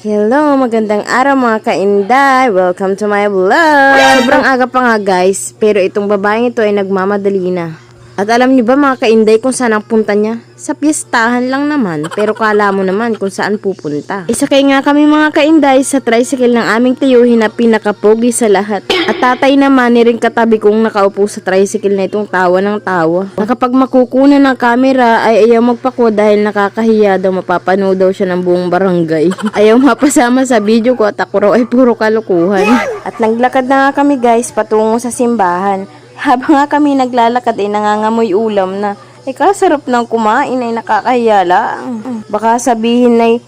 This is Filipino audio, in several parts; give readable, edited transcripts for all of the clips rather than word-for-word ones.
Hello, magandang araw mga kainday. Welcome to my vlog. Sobrang aga pa nga guys, pero itong babaeng ito ay nagmamadali na. At alam niyo ba mga kainday kung saan ang punta niya? Sa piyestahan lang naman, pero kala mo naman kung saan pupunta. Isakay nga kami mga kainday sa tricycle ng aming tiyuhin na pinakapogi sa lahat. At tatay naman ni rin katabi kong nakaupo sa tricycle na itong tawa ng tawa. Na kapag makukunan ng camera ay ayaw magpako dahil nakakahiya daw, mapapanood daw siya ng buong barangay. Ayaw mapasama sa video ko at ako raw ay puro kalukuhan. At naglakad na nga kami guys patungo sa simbahan. Habang nga kami naglalakad ay nangangamoy ulam na. Kasarap ng kumain ay nakakahiya lang. Baka sabihin ay,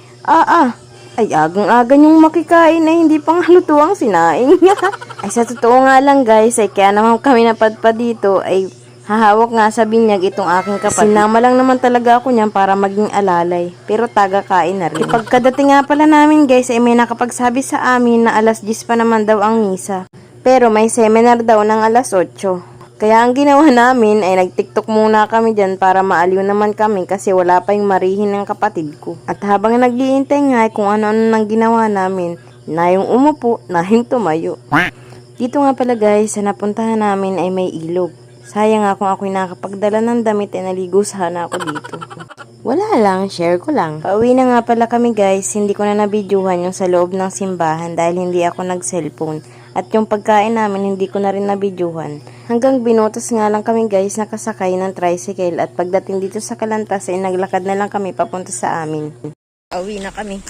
ay agang-aga yung makikain ay hindi pang haluto ang sinaing. Ay sa totoo nga lang guys, ay kaya naman kami napadpad dito ay hahawak nga sa binyag itong aking kapatid. Sinama lang naman talaga ako niyan para maging alalay. Pero taga-kain na rin. Pagkadating nga pala namin guys ay may nakapagsabi sa amin na alas 10 pa naman daw ang misa. Pero may seminar daw ng alas 8. Kaya ang ginawa namin ay nag-tiktok muna kami dyan para maaliw naman kami kasi wala pa yung marihin ng kapatid ko. At habang nag-iintay nga ay kung ano-ano nang ginawa namin, na yung umupo, na yung tumayo. Dito nga pala guys, sa napuntahan namin ay may ilog. Sayang nga kung ako'y nakapagdala ng damit ay naligo sana ako dito. Wala lang, share ko lang. Pauwi na nga pala kami guys, hindi ko na nabidyohan yung sa loob ng simbahan dahil hindi ako nag-cellphone. At yung pagkain namin hindi ko na rin nabidyohan. Hanggang binutas nga lang kami guys nakasakay ng tricycle at pagdating dito sa Kalantas ay naglakad na lang kami papunta sa amin. Pauwi na kami.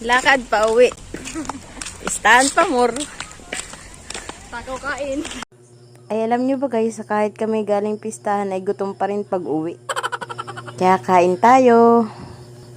Lakad pa uwi. Stand pa more. Takaw kain. Ay alam nyo ba guys, kahit kami galing pistahan ay gutom pa rin pag uwi. Kaya kain tayo.